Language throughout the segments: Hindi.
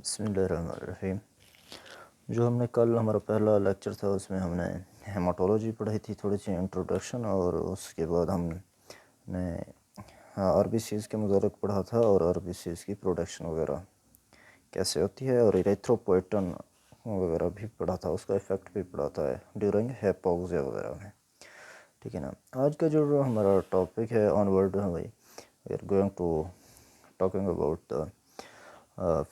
बिस्मिल्लाहिर्रहमानिर्रहीम। जो हमने कल हमारा पहला लेक्चर था उसमें हमने हेमाटोलॉजी पढ़ी थी, थोड़ी सी इंट्रोडक्शन, और उसके बाद हमने आरबीसीज़ के मुताबिक पढ़ा था और आरबीसीज़ की प्रोडक्शन वगैरह कैसे होती है, और इरेथ्रोपोएटन वगैरह भी पढ़ा था, उसका इफ़ेक्ट भी पढ़ा था ड्यूरिंग हाइपोक्सिया वगैरह में। ठीक है ना। आज का जो हमारा टॉपिक है onward, we are going to talking about the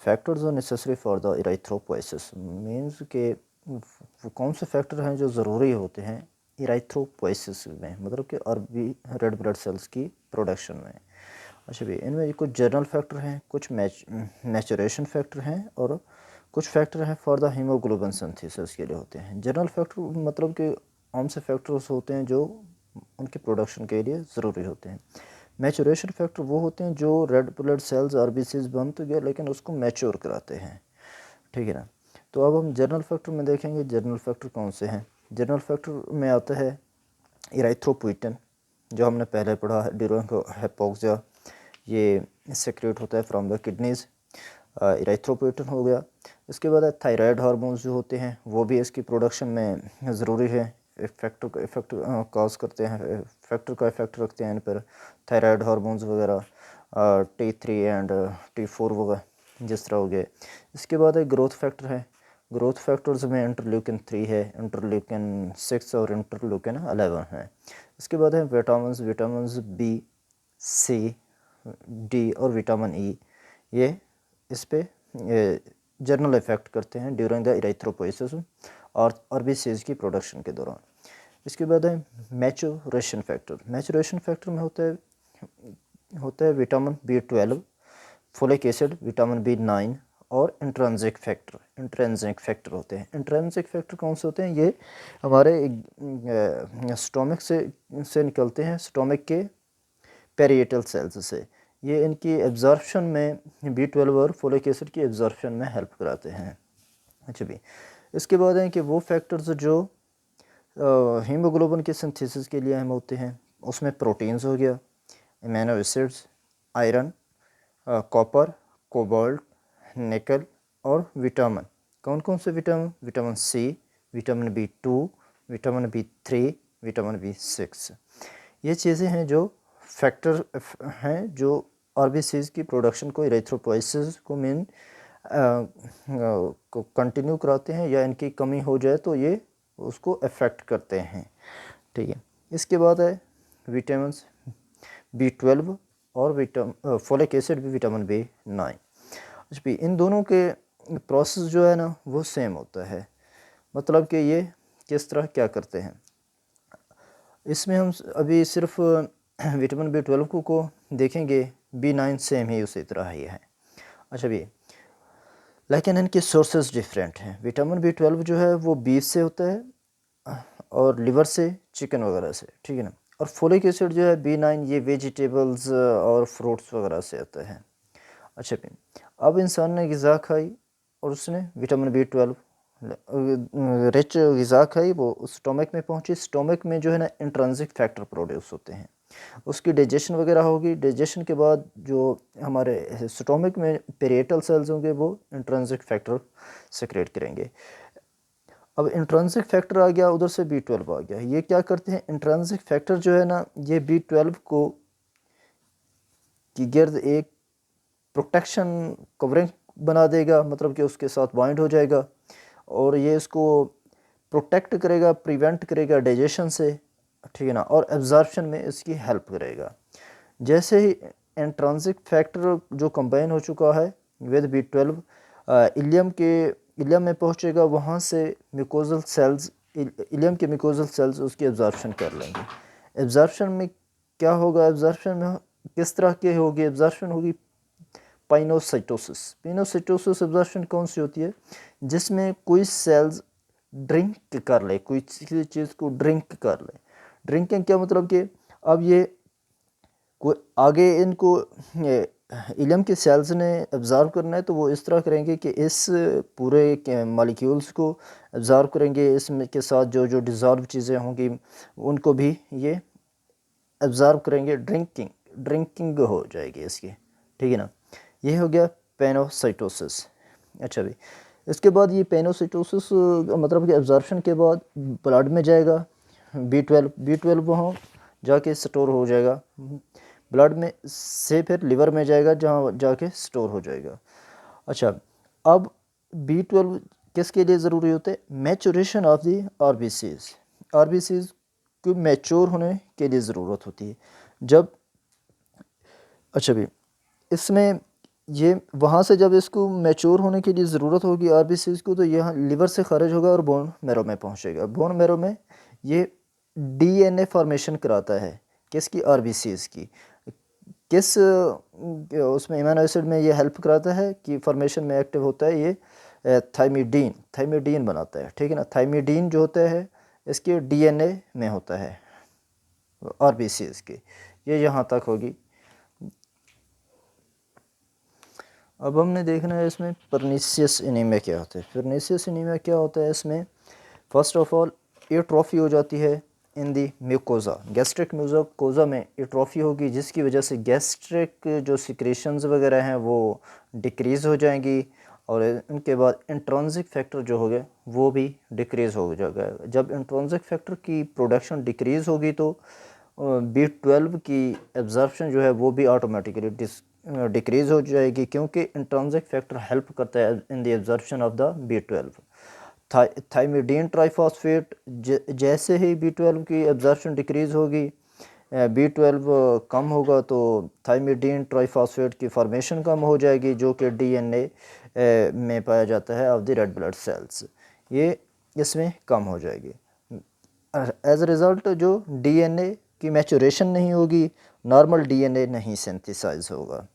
factors are necessary for the erythropoiesis. Means के वो कौन से फैक्टर हैं जो ज़रूरी होते हैं इरेथ्रोपोएसिस में, मतलब कि आरबी रेड ब्लड सेल्स की प्रोडक्शन में। अच्छा भी, इनमें कुछ जनरल फैक्टर हैं, कुछ मैचुरेशन फैक्टर हैं, और कुछ फैक्टर हैं फॉर द हीमोग्लोबिन सिंथेसिस के लिए होते हैं। जनरल फैक्टर मतलब कि कौन से फैक्टर्स होते हैं जो उनके प्रोडक्शन के लिए ज़रूरी होते हैं। मैचुरेशन फैक्टर वो होते हैं जो रेड ब्लड सेल्स आरबीसीज़ बन तो गया लेकिन उसको मैच्योर कराते हैं। ठीक है ना। तो अब हम जनरल फैक्टर में देखेंगे जनरल फैक्टर कौन से हैं। जनरल फैक्टर में आता है इराइथ्रोपोइटिन, जो हमने पहले पढ़ा है ड्यूरिंग हाइपोक्सिया, ये सेक्रेट होता है फ्रॉम द किडनीज़। इराइथ्रोपोइटिन हो गया। इसके बाद थायराइड हार्मोन्स जो होते हैं वो भी इसकी प्रोडक्शन में ज़रूरी है, इफेक्ट कॉज करते हैं, फैक्टर का इफेक्ट रखते हैं इन पर। थायराइड हार्मोन्स वगैरह T3 एंड T4 वगैरह जिस तरह हो गए। इसके बाद एक ग्रोथ फैक्टर है। ग्रोथ फैक्टर्स में इंटरल्यूकिन 3 है, इंटरल्यूकिन 6 और इंटरल्यूकिन 11 है। इसके बाद है विटामिन बी, सी, डी और विटामिन ई। ये इस पे जनरल इफेक्ट करते हैं ड्यूरिंग द इरेथ्रोपोएसिस और आरबीसीज़ की प्रोडक्शन के दौरान। इसके बाद है मैचुरेशन फैक्टर। मैचुरेशन फैक्टर में होता है vitamin B 12, folic acid, vitamin B 9 और इंट्रेंसिक फैक्टर होते हैं। इंट्रेंसिक फैक्टर कौन से होते हैं? ये हमारे स्टोमक से निकलते हैं, स्टोमक के पेरिएटल सेल्स से। ये इनकी एब्जॉर्प्शन में बी 12 और फोलिक एसिड की एब्जॉर्प्शन में हेल्प कराते हैं। अच्छा भी, इसके बाद हैं कि वो फैक्टर्स जो हीमोग्लोबिन के सिंथेसिस के लिए अहम होते हैं। उसमें प्रोटीन्स हो गया, amino acids, iron, copper, cobalt, nickel और विटामिन। कौन कौन से vitamin? Vitamin C, vitamin B 2, vitamin B 3, vitamin B 6। ये चीज़ें हैं जो फैक्टर हैं जो आरबीसीज़ की प्रोडक्शन को, इरेथ्रोपोएसिस को को कंटिन्यू कराते हैं, या इनकी कमी हो जाए तो ये उसको अफेक्ट करते हैं। ठीक है। इसके बाद है विटामिन बी 12 और फोलिक एसिड भी विटामिन बी 9। अच्छा भी, इन दोनों के प्रोसेस जो है ना वो सेम होता है। मतलब कि ये किस तरह क्या करते हैं, इसमें हम अभी सिर्फ विटामिन बी 12 को देखेंगे। बी 9 सेम ही उसी तरह ही है। अच्छा भी, लेकिन इनके सोर्सेज डिफरेंट हैं। विटामिन बी 12 जो है वो बीफ से होता है और लिवर से, चिकन वगैरह से। ठीक है ना। और फोलिक एसिड जो है बी 9 ये वेजिटेबल्स और फ्रूट्स वगैरह से आता है। अच्छा भी, अब इंसान ने ग़िज़ा खाई और उसने विटामिन बी 12 रिच ग़िज़ा खाई, वो स्टोमक में पहुंची। स्टोमक में जो है ना इंट्रिंसिक फैक्टर प्रोड्यूस होते हैं, उसकी डाइजेशन वगैरह होगी। डाइजेशन के बाद जो हमारे स्टोमक में पेरिएटल सेल्स होंगे वो इंट्रिंसिक फैक्टर सेक्रेट करेंगे। अब इंट्रिंसिक फैक्टर आ गया, उधर से बी 12 आ गया। ये क्या करते हैं? इंट्रिंसिक फैक्टर जो है ना ये बी 12 को की गिर्द एक प्रोटेक्शन कवरिंग बना देगा, मतलब कि उसके साथ बाइंड हो जाएगा और ये इसको प्रोटेक्ट करेगा, प्रिवेंट करेगा डाइजेशन से। ठीक है ना। और एब्जॉर्प्शन में इसकी हेल्प करेगा। जैसे ही इंट्रिंसिक फैक्टर जो कंबाइन हो चुका है विद बी 12 इलियम में पहुंचेगा, वहाँ से म्यूकोजल सेल्स, इलियम के म्यूकोजल सेल्स उसकी एब्जॉर्प्शन कर लेंगे। एब्जॉर्प्शन में क्या होगा? एब्जॉर्प्शन में किस तरह की होगी? एब्जॉर्प्शन होगी पाइनोसाइटोसिस। पाइनोसाइटोसिस एब्जॉर्प्शन कौन सी होती है? जिसमें कोई सेल्स ड्रिंक कर ले, कोई चीज़ को ड्रिंक कर ले। ड्रिंकिंग क्या मतलब कि अब ये कोई आगे इनको इलम के सेल्स ने एब्ज़ॉर्ब करना है, तो वो इस तरह करेंगे कि इस पूरे के मॉलिक्यूल्स को एब्ज़ॉर्ब करेंगे। इसमें के साथ जो जो डिज़ॉल्व चीज़ें होंगी उनको भी ये एब्ज़ॉर्ब करेंगे। ड्रिंकिंग हो जाएगी इसकी। ठीक है ना। ये हो गया पेनोसाइटोसिस। अच्छा भी, इसके बाद ये पेनोसाइटोसिस मतलब कि एब्जॉर्प्शन के बाद ब्लड में जाएगा, B12 वहाँ जाके स्टोर हो जाएगा ब्लड में से, फिर लिवर में जाएगा जहाँ जाके स्टोर हो जाएगा। अच्छा, अब B12 किसके लिए ज़रूरी होते हैं? मैचुरेशन ऑफ दी आरबीसीज को मैच्योर होने के लिए ज़रूरत होती है। जब अच्छा भी, इसमें ये वहाँ से जब इसको मैच्योर होने के लिए ज़रूरत होगी आरबीसीज को, तो यहाँ लिवर से खारिज होगा और बोन मैरो में पहुँचेगा। बोन मैरो में ये डीएनए फॉर्मेशन कराता है किसकी? आरबीसीज की। किस उसमें अमीनो एसिड में ये हेल्प कराता है कि फॉर्मेशन में एक्टिव होता है ये थाइमिडीन बनाता है, ठीक है ना। थाइमिडीन जो होता है इसके डीएनए में होता है आरबीसीज के। ये यहाँ तक होगी। अब हमने देखना है इसमें परनीसियस एनीमिया क्या होता है। परनीसियस एनीमिया क्या होता है इसमें? फर्स्ट ऑफ ऑल एट्रोफी हो जाती है इन दी म्यूकोजा, गैस्ट्रिक म्यूकोजा में एट्रोफी होगी, जिसकी वजह से गैस्ट्रिक जो सिक्रेशंस वगैरह हैं वो डिक्रीज़ हो जाएंगी, और इनके बाद इंट्रिंसिक फैक्टर जो हो गया वो भी डिक्रीज़ हो जाएगा। जब इंट्रिंसिक फैक्टर की प्रोडक्शन डिक्रीज़ होगी तो B12 की एब्जॉर्प्शन जो है वो भी ऑटोमेटिकली डिक्रीज़ हो जाएगी, क्योंकि इंट्रिंसिक फैक्टर हेल्प करता है in the absorption of the B12। Thymidine triphosphate, जैसे ही B12 की एब्जॉर्प्शन डिक्रीज़ होगी, B12 कम होगा तो थाइमिडीन ट्राइफॉस्फेट की फॉर्मेशन कम हो जाएगी, जो कि डीएनए में पाया जाता है of the red blood cells, ये इसमें कम हो जाएगी। एज अ रिज़ल्ट जो डीएनए की मैचुरेशन नहीं होगी, नॉर्मल डीएनए नहीं सिंथेसाइज होगा।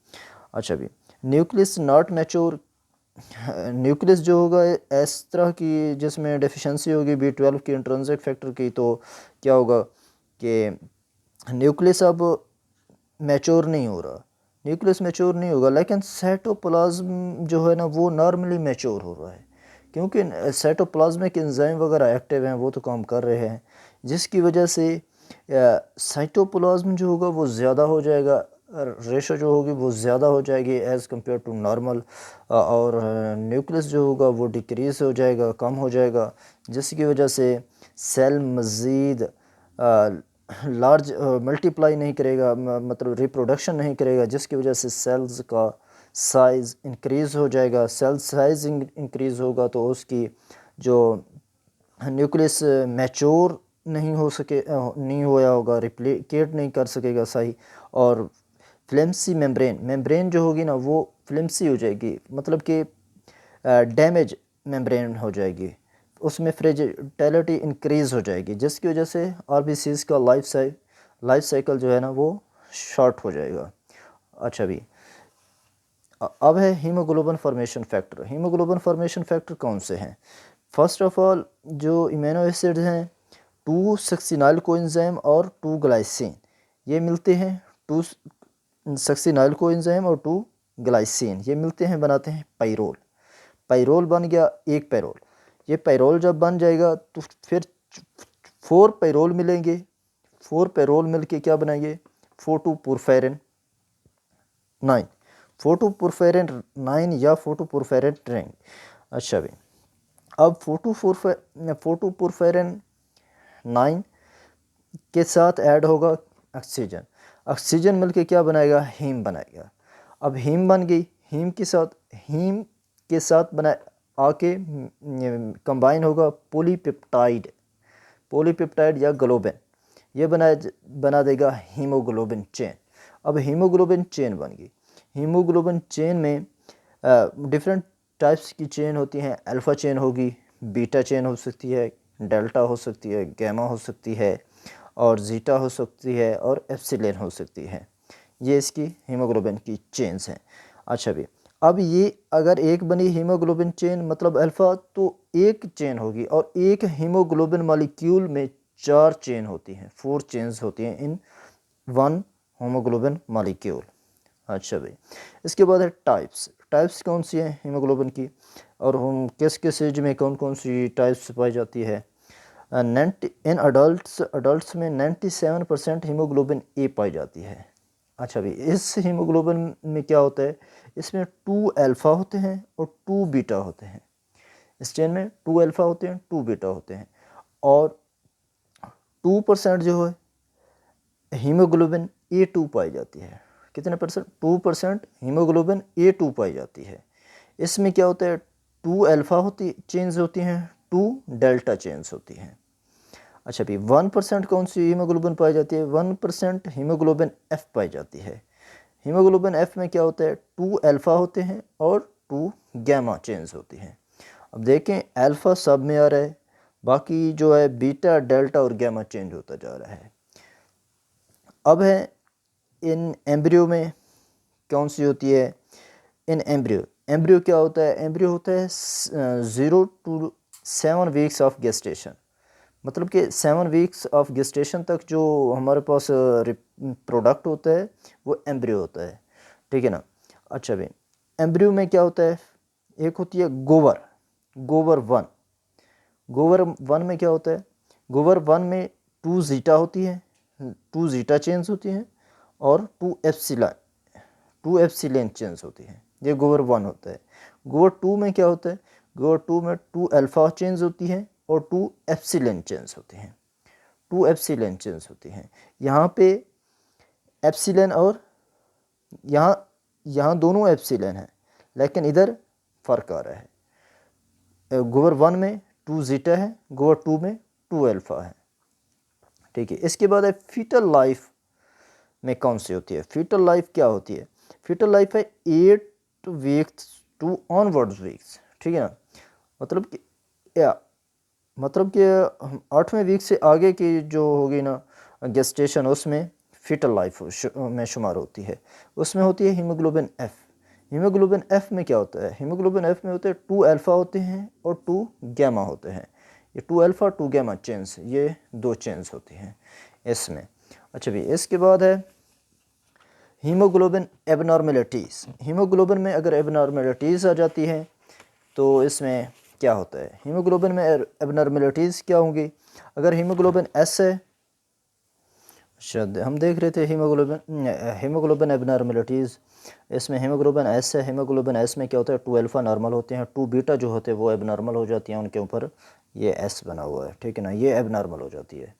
अच्छा भी, न्यूक्लियस नॉट मैच्योर, न्यूक्लियस जो होगा इस तरह की जिसमें डेफिशिएंसी होगी B12 की इंट्रिंसिक फैक्टर की, तो क्या होगा कि न्यूक्लियस अब मैच्योर नहीं हो रहा, न्यूक्लियस मैच्योर नहीं होगा, लेकिन साइटोप्लाज्म जो है ना वो नॉर्मली मैच्योर हो रहा है, क्योंकि साइटोप्लाज्मिक एंजाइम वगैरह एक्टिव हैं, वो तो काम कर रहे हैं, जिसकी वजह से साइटोप्लाज्म जो होगा वो ज़्यादा हो जाएगा, रेशो जो होगी वो ज़्यादा हो जाएगी एज़ कम्पेयर टू नॉर्मल, और न्यूक्लियस जो होगा वो डिक्रीज़ हो जाएगा, कम हो जाएगा, जिसकी वजह से सेल मज़ीद लार्ज मल्टीप्लाई नहीं करेगा, मतलब रिप्रोडक्शन नहीं करेगा, जिसकी वजह से सेल्स का साइज़ इंक्रीज़ हो जाएगा। सेल साइज़ इंक्रीज़ होगा तो उसकी जो न्यूक्लियस मैच्योर नहीं हो सके, नहीं होया होगा, रिप्लिकेट नहीं कर सकेगा सही, और फ्लेम्सी मेम्ब्रेन जो होगी ना वो फ्लेम्सी हो जाएगी, मतलब कि डैमेज मेम्ब्रेन हो जाएगी, उसमें फ्रेजिलिटी इंक्रीज़ हो जाएगी, जिसकी वजह से आरबीसीज का लाइफ साइकिल जो है ना वो शॉर्ट हो जाएगा। अच्छा भी, अब है haemoglobin formation factor. Haemoglobin formation factor कौन से हैं? फर्स्ट ऑफ ऑल जो इम्यूनो एसिड्स हैं 2-सक्सिनाइल कोएंजाइम और 2-ग्लाइसिन, ये मिलते हैं, 2-सक्सिनाइल कोएंजाइम और 2-ग्लाइसिन ये मिलते हैं, बनाते हैं पाइरोल बन गया एक पैरोल। ये पैरोल जब बन जाएगा तो फिर 4 पैरोल मिलेंगे, 4 पैरोल मिलके क्या बनाएंगे? 4,2-पोरफेरिन 9, 4,2-पोरफेरिन 9 या 4,2-पोरफेरिन रिंग। अच्छा भी, अब 4,2-पोरफेरिन 9 के साथ ऐड होगा ऑक्सीजन मिलके क्या बनाएगा? हीम बनाएगा। अब हीम बन गई, हीम के साथ बना आके कंबाइन होगा पॉलीपेप्टाइड या ग्लोबिन, ये बना देगा हीमोग्लोबिन चेन। अब हीमोग्लोबिन चेन बन गई। हीमोग्लोबिन चेन में डिफरेंट टाइप्स की चेन होती हैं, अल्फ़ा चेन होगी, बीटा चेन हो सकती है, डेल्टा हो सकती है, गैमा हो सकती है, और जीटा हो सकती है, और एप्सिलॉन हो सकती है। ये इसकी हीमोग्लोबिन की चेन्स हैं। अच्छा भी, अब ये अगर एक बनी हीमोग्लोबिन चेन मतलब अल्फ़ा, तो एक चेन होगी, और एक हीमोग्लोबिन मॉलिक्यूल में 4 चेन होती हैं, 4 चेन्स होती हैं इन 1 हीमोग्लोबिन मॉलिक्यूल। अच्छा भाई, इसके बाद है टाइप्स कौन सी हैं हीमोग्लोबिन की, और हम किस किस एज में कौन कौन सी टाइप्स पाई जाती है? इन अडल्ट्स में 97% हीमोग्लोबिन ए पाई जाती है, अच्छा भी इस हीमोग्लोबिन में क्या होता है, इसमें 2 अल्फ़ा होते हैं और 2 बीटा होते हैं। इस चेन में 2 अल्फ़ा होते हैं, 2 बीटा होते हैं और 2% जो है हीमोग्लोबिन A2 पाई जाती है। कितने परसेंट? 2% हीमोग्लोबिन A2 पाई जाती है। इसमें क्या होता है, 2 अल्फ़ा चेन्स होती हैं, 2 डेल्टा चेन्स होती हैं। अच्छा भी 1% कौन सी हीमोग्लोबिन पाई जाती है? 1% हीमोग्लोबिन F पाई जाती है। हीमोग्लोबिन F में क्या होता है, 2 अल्फ़ा होते हैं और 2 गैमा चेन्स होती हैं। अब देखें अल्फ़ा सब में आ रहा है, बाकी जो है बीटा, डेल्टा और गैमा चेंज होता जा रहा है। अब है इन एम्ब्रियो में कौन सी होती है? इन एम्ब्रियो क्या होता है? एम्ब्रियो होता है 0 to 7 वीक्स ऑफ गेस्टेशन, मतलब कि 7 वीक्स ऑफ गेस्टेशन तक जो हमारे पास प्रोडक्ट होता है वो एम्ब्रियो होता है, ठीक है ना। अच्छा भाई एम्ब्रियो में क्या होता है, एक होती है गोवर 1। गोवर 1 में क्या होता है, गोवर 1 में 2 जीटा होती है, 2 जीटा चेन्स होती हैं और 2 एप्सिलॉन चेन्स होती हैं। ये गोवर 1 होता है। गोवर 2 में क्या होता है, गोवर 2 में 2 अल्फ़ा चेन्स होती हैं और 2 एप्सिलॉन चेन्स होती हैं, 2 एप्सिलॉन चेन्स होती हैं। यहाँ पे एप्सिलॉन और यहाँ दोनों एप्सिलॉन हैं, लेकिन इधर फ़र्क आ रहा है। गोवर 1 में 2 जीटा है, गोवर 2 में 2 अल्फ़ा है, ठीक है। इसके बाद है फीटल लाइफ में कौन सी होती है? फीटल लाइफ क्या होती है? फीटल लाइफ है 8 वीक्स टू ऑनवर्ड्स वीक्स, ठीक है ना। मतलब कि या मतलब कि 8वें वीक से आगे की जो होगी ना गेस्टेशन, उसमें फीटल लाइफ में शुमार होती है। उसमें होती है हीमोग्लोबिन F। हीमोग्लोबिन F में क्या होता है? हीमोग्लोबिन F में होते हैं 2 अल्फ़ा होते हैं और 2 गैमा होते हैं। ये 2 अल्फ़ा 2 गैमा चेन्स, ये 2 चेन्स होती हैं इसमें। अच्छा भी इसके बाद है हीमोग्लोबिन एबनॉर्मेलिटीज़। हीमोग्लोबिन में अगर एबनॉर्मेलिटीज़ आ जाती है तो इसमें क्या होता है? हीमोग्लोबिन में एबनॉर्मेलिटीज़ क्या होंगी? अगर हीमोग्लोबिन S है, शायद हम देख रहे थे हीमोग्लोबिन एबनॉर्मेलिटीज़, इसमें हीमोग्लोबिन S है। हीमोग्लोबिन S में क्या होता है, 2 अल्फ़ा नॉर्मल होते हैं, 2 बीटा जो होते हैं वो एबनॉर्मल हो जाती हैं, उनके ऊपर ये S बना हुआ है, ठीक है ना, ये एबनॉर्मल हो जाती है।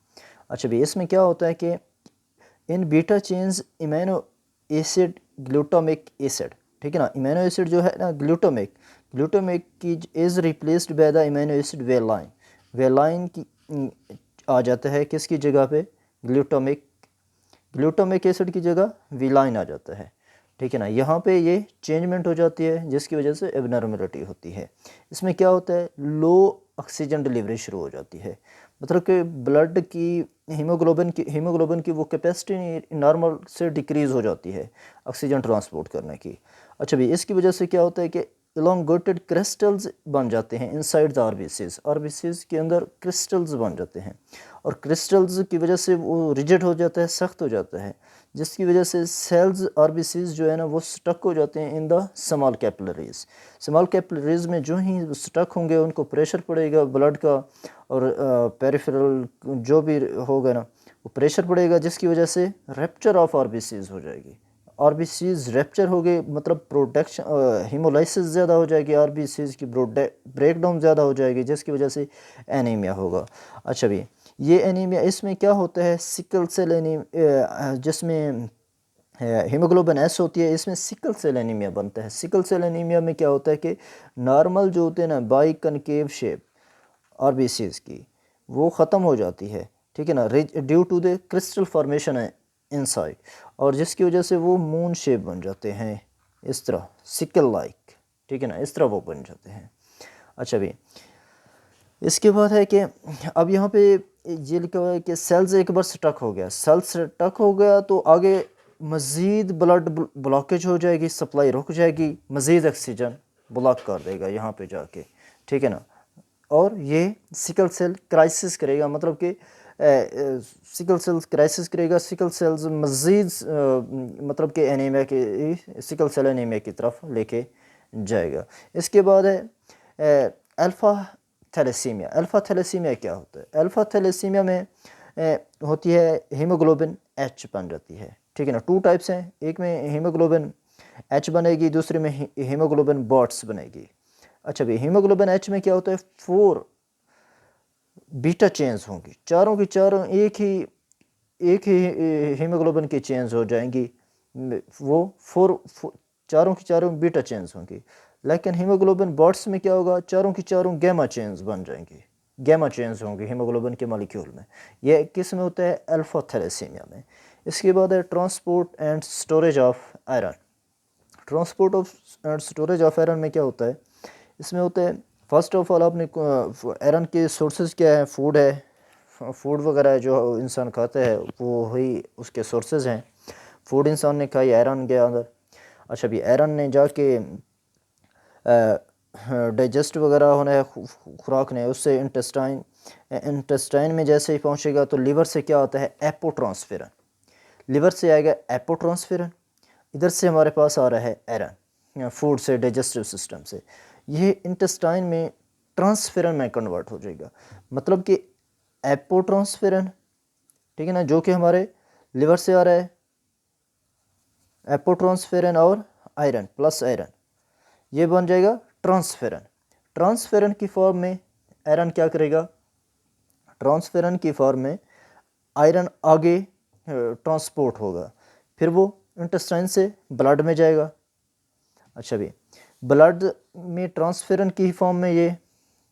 अच्छा भी इसमें क्या होता है कि इन beta chains amino acid glutamic acid, ठीक है ना, इम्यूनो एसिड जो है ना ग्लूटामिक की is replaced by the immuno acid valine की आ जाता है किसकी जगह पे? ग्लूटामिक एसिड की जगह विलाइन आ जाता है, ठीक है ना। यहाँ पे ये चेंजमेंट हो जाती है जिसकी वजह से एबनॉर्मेलिटी होती है। इसमें क्या होता है, लो ऑक्सीजन डिलीवरी शुरू हो जाती है, मतलब कि ब्लड की हीमोग्लोबिन की वो कैपेसिटी नॉर्मल से डिक्रीज़ हो जाती है ऑक्सीजन ट्रांसपोर्ट करने की। अच्छा भी इसकी वजह से क्या होता है कि इलोंगेटेड क्रिस्टल्स बन जाते हैं इनसाइड द आरबीसीज के अंदर क्रिस्टल्स बन जाते हैं और क्रिस्टल्स की वजह से वो रिजिड हो जाता है, सख्त हो जाता है, जिसकी वजह से सेल्स आरबीसीज जो है ना वो स्टक हो जाते हैं इन द स्मॉल कैपिलरीज में। जो ही स्टक होंगे उनको प्रेशर पड़ेगा ब्लड का और पेरिफेरल जो भी होगा ना वो प्रेशर पड़ेगा, जिसकी वजह से रप्चर ऑफ आरबीसीज हो जाएगी। आरबीसीज रैप्चर हो गए, मतलब प्रोडक्शन हीमोलाइसिस ज़्यादा हो जाएगी, आरबीसीज की ब्रेकडाउन ज़्यादा हो जाएगी, जिसकी वजह से एनीमिया होगा। अच्छा भी ये एनीमिया, इसमें क्या होता है, सिकल सेल एनीमिया, जिसमें हीमोग्लोबिन S होती है, इसमें सिकल सेल एनीमिया बनता है। सिकल सेल एनीमिया में क्या होता है कि नॉर्मल जो होते हैं ना बाई कनकेव शेप आरबीसीज की वो ख़त्म हो जाती है, ठीक है ना, due to the crystal formation है इनसाइड, और जिसकी वजह से वो मून शेप बन जाते हैं इस तरह, सिकल लाइक, ठीक है ना, इस तरह वो बन जाते हैं। अच्छा भी इसके बाद है कि अब यहाँ पे ये लिखा हुआ है कि सेल्स एक बार स्टक हो गया तो आगे मज़ीद ब्लड ब्लॉकेज हो जाएगी, सप्लाई रुक जाएगी, मज़ीद ऑक्सीजन ब्लॉक कर देगा यहाँ पे जाके, ठीक है ना, और ये सिकल सेल क्राइसिस करेगा, मतलब कि सिकल सेल्स क्राइसिस करेगा, सिकल सेल्स मज़ीद मतलब कि एनीमिया के सिकल सेल एनीमिया की तरफ लेके जाएगा। इसके बाद है अल्फ़ा थैलेसीमिया क्या होता है? अल्फ़ा थैलेसीमिया में होती है हीमोग्लोबिन H बन जाती है, ठीक है ना। 2 टाइप्स हैं, एक में हीमोग्लोबिन H बनेगी, दूसरे में हीमोग्लोबिन बॉट्स बनेगी। अच्छा भाई, हीमोग्लोबिन H में क्या होता है, 4 बीटा चेन्स होंगी, चारों की चारों एक ही हीमोग्लोबिन की चेन्स हो जाएंगी, वो चारों की चारों बीटा चेन्स होंगी। लेकिन हीमोग्लोबिन बॉट्स में क्या होगा, चारों की चारों गैमा चेन्स बन जाएंगी, गैमा चेन्स होंगी हीमोग्लोबिन के मॉलिक्यूल में। ये किस में होता है, अल्फा थैलेसीमिया में। इसके बाद है transport and storage of iron. Transport of and storage of iron में क्या होता है, इसमें होता है फर्स्ट ऑफ ऑल आपने आयरन के सोर्सेज क्या है, फूड है, फूड वगैरह जो इंसान खाता है वो ही उसके सोर्सेज हैं। फूड इंसान ने खाई, आयरन गया अंदर। अच्छा भी आयरन ने जाके डाइजेस्ट वगैरह होना है खुराक ने, उससे इंटेस्टाइन में जैसे ही पहुंचेगा तो लिवर से क्या होता है, एपोट्रांसफेरन, लिवर से आएगा एपोट्रांसफेरन, इधर से हमारे पास आ रहा है आयरन फूड से, डाइजेस्टिव सिस्टम से, ये इंटेस्टाइन में ट्रांसफेरन में कन्वर्ट हो जाएगा। मतलब कि एपोट्रांसफेरन, ठीक है ना, जो कि हमारे लिवर से आ रहा है, एपोट्रांसफेरन और आयरन प्लस आयरन, ये बन जाएगा ट्रांसफेरन। ट्रांसफेरन की फॉर्म में आयरन क्या करेगा, ट्रांसफेरन की फॉर्म में आयरन आगे ट्रांसपोर्ट होगा, फिर वो इंटेस्टाइन से ब्लड में जाएगा। अच्छा भी, ब्लड में ट्रांसफेरन की फॉर्म में ये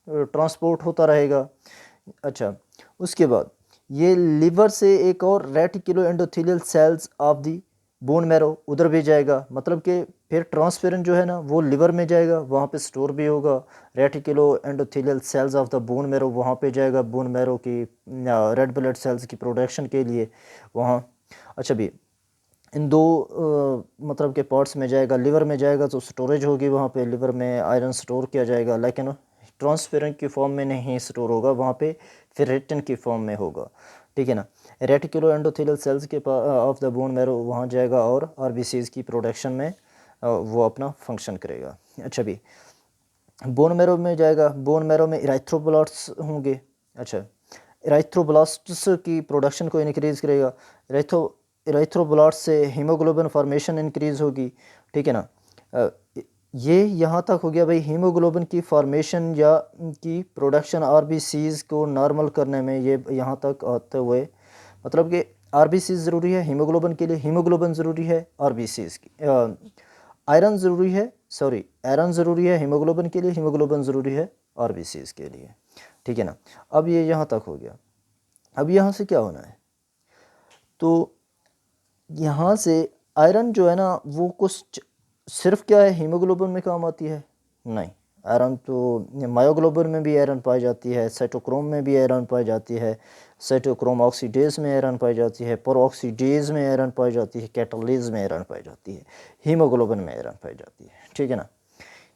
ट्रांसपोर्ट होता रहेगा। अच्छा, उसके बाद ये लिवर से एक और reticulo endothelial cells of the bone marrow उधर भी जाएगा। मतलब कि फिर ट्रांसफेरन जो है ना वो लिवर में जाएगा, वहाँ पे स्टोर भी होगा, reticulo endothelial cells of the bone marrow वहाँ पे जाएगा, बोन मैरो की रेड ब्लड सेल्स की प्रोडक्शन के लिए वहाँ। अच्छा भी, इन दो मतलब के पार्ट्स में जाएगा, लिवर में जाएगा तो स्टोरेज होगी वहाँ पे, लिवर में आयरन स्टोर किया जाएगा, लेकिन ट्रांसफेरेंट की फॉर्म में नहीं स्टोर होगा वहाँ पे, फेरेटिन की फॉर्म में होगा, ठीक है ना। रेटिकुलो एंडोथेलियल सेल्स के ऑफ द बोन मैरो वहाँ जाएगा और आरबीसीज की प्रोडक्शन में वो अपना फंक्शन करेगा। अच्छा भी, बोन मैरो में जाएगा, बोन मैरो में इराइथ्रोब्लास्ट्स होंगे। अच्छा, इराइथ्रोब्लास्ट्स की प्रोडक्शन को इनक्रीज़ करेगा, इराइथ्रोब्लास्ट से हीमोग्लोबिन फॉर्मेशन इंक्रीज़ होगी, ठीक है ना। ये यहाँ तक हो गया भाई हीमोग्लोबिन की फॉर्मेशन या की प्रोडक्शन आरबीसीज़ को नॉर्मल करने में, ये यहाँ तक आते हुए मतलब कि आरबीसीज़ ज़रूरी है हीमोग्लोबिन के लिए, हीमोग्लोबिन ज़रूरी है आरबीसीज़ की, आयरन ज़रूरी है, सॉरी आयरन ज़रूरी है हीमोग्लोबिन के लिए, हीमोग्लोबिन ज़रूरी है आरबीसीज़ के लिए, ठीक है ना। अब ये यहाँ तक हो गया। अब यहाँ से क्या होना है, तो यहाँ से आयरन जो है ना वो कुछ सिर्फ क्या है हीमोग्लोबिन में काम आती है, नहीं, आयरन तो मायोग्लोबिन में भी आयरन पाई जाती है, साइटोक्रोम में भी आयरन पाई जाती है, साइटोक्रोम ऑक्सीडेज में आयरन पाई जाती है, परऑक्सीडेज में आयरन पाई जाती है, कैटालेज में आयरन पाई जाती है, हीमोग्लोबिन में आयरन पाई जाती है, ठीक है ना।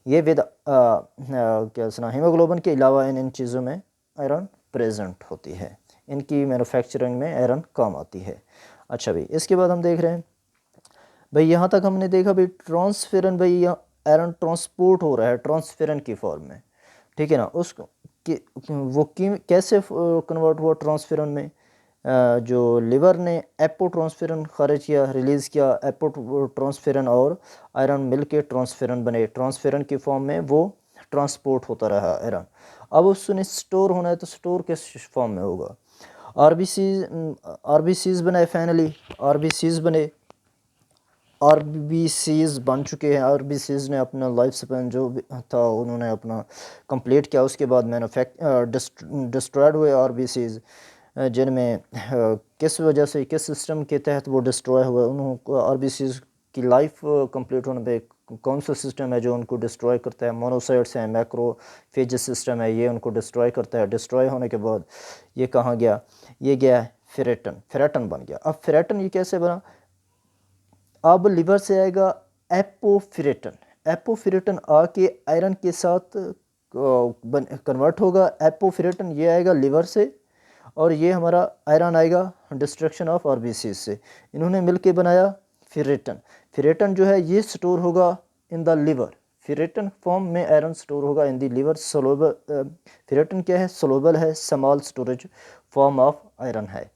ये विद क्या सुना, हीमोग्लोबिन के अलावा इन चीज़ों में आयरन प्रेजेंट होती है, इनकी मैन्युफैक्चरिंग में आयरन काम आती है। अच्छा भाई, इसके बाद हम देख रहे हैं भाई, यहाँ तक हमने देखा भाई ट्रांसफेरन, भाई यहाँ आयरन ट्रांसपोर्ट हो रहा है ट्रांसफेरन की फॉर्म में, ठीक है ना। उसको वो कैसे कन्वर्ट हुआ ट्रांसफेरन में, जो लिवर ने एपो ट्रांसफेरन खारिज किया, रिलीज़ किया, एपो ट्रांसफेरन और आयरन मिल के ट्रांसफेरन बने, ट्रांसफेरन की फॉर्म में वो ट्रांसपोर्ट होता रहा आयरन। अब उसने स्टोर होना है तो स्टोर किस फॉर्म में होगा, आरबीसीज बनाए, फाइनली आरबीसीज बने, आरबीसीज बन चुके हैं। आरबीसीज ने अपना लाइफ स्पैन जो था उन्होंने अपना कंप्लीट किया, उसके बाद डिस्ट्रॉयड हुए आरबीसीज, जिनमें किस वजह से, किस सिस्टम के तहत वो डिस्ट्रॉय हुए, उनको आरबीसीज की लाइफ कंप्लीट होने पे कौन सा सिस्टम है जो उनको डिस्ट्रॉय करता है, मोनोसाइट्स हैं, मैक्रोफेज सिस्टम है, ये उनको डिस्ट्रॉय करता है। डिस्ट्रॉय होने के बाद ये कहाँ गया, ये गया फेरेटन, फेरेटन बन गया। अब फेरेटन ये कैसे बना, अब लिवर से आएगा एपोफेरेटन, एपोफेरेटन आके आयरन के साथ कन्वर्ट होगा, एपोफेरेटन ये आएगा लिवर से और ये हमारा आयरन आएगा डिस्ट्रक्शन ऑफ आरबीसीज से, इन्होंने मिलके बनाया फेरेटन। फेरेटन जो है ये स्टोर होगा इन द लिवर, फेरेटन फॉर्म में आयरन स्टोर होगा इन द लिवर, सोलोबल, फेरेटन क्या है, सोलोबल है, small storage form of iron है।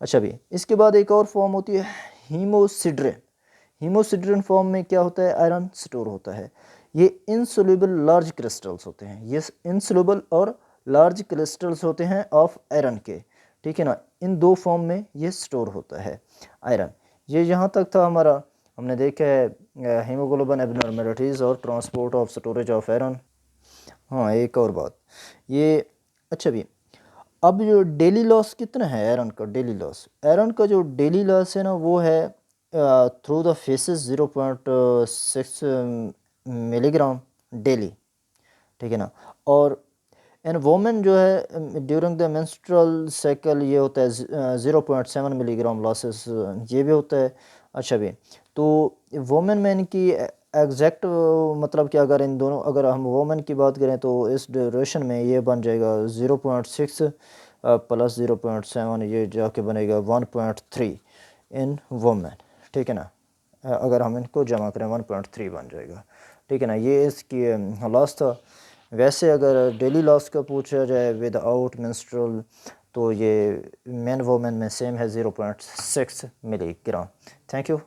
अच्छा भी, इसके बाद एक और फॉर्म होती है हीमोसिड्रिन। हीमोसिड्रिन फॉर्म में क्या होता है, आयरन स्टोर होता है। ये इनसोल्यूबल लार्ज क्रिस्टल्स होते हैं, ये इनसोल्यूबल और लार्ज क्रिस्टल्स होते हैं ऑफ आयरन के, ठीक है ना। इन दो फॉर्म में ये स्टोर होता है आयरन। ये यहाँ तक था हमारा, हमने देखा है हीमोग्लोबिन एबनॉर्मेलिटीज़ और transport of storage of iron. हाँ, एक और बात ये, अच्छा भी, अब जो डेली लॉस कितना है आयरन का, डेली लॉस, आयरन का जो डेली लॉस है ना वो है through the faces 0.6 milligram daily, ठीक है ना। और इन वोमेन जो है ड्यूरिंग द मेंस्ट्रुअल साइकिल ये होता है 0.7 मिलीग्राम लॉसेस, ये भी होता है। अच्छा भी, तो वोमेन में इनकी एग्जैक्ट मतलब कि अगर इन दोनों, अगर हम वोमेन की बात करें तो इस ड्यूरेशन में ये बन जाएगा 0.6 प्लस 0.7, ये जाके बनेगा 1.3 इन वोमेन, ठीक है ना। अगर हम इनको जमा करें 1.3 बन जाएगा, ठीक है ना। ये इसकी लॉस था। वैसे अगर डेली लॉस का पूछा जाए विदाउट मेंस्ट्रुअल तो ये मेन वोमेन में सेम है 0.6 मिलीग्राम। Thank you.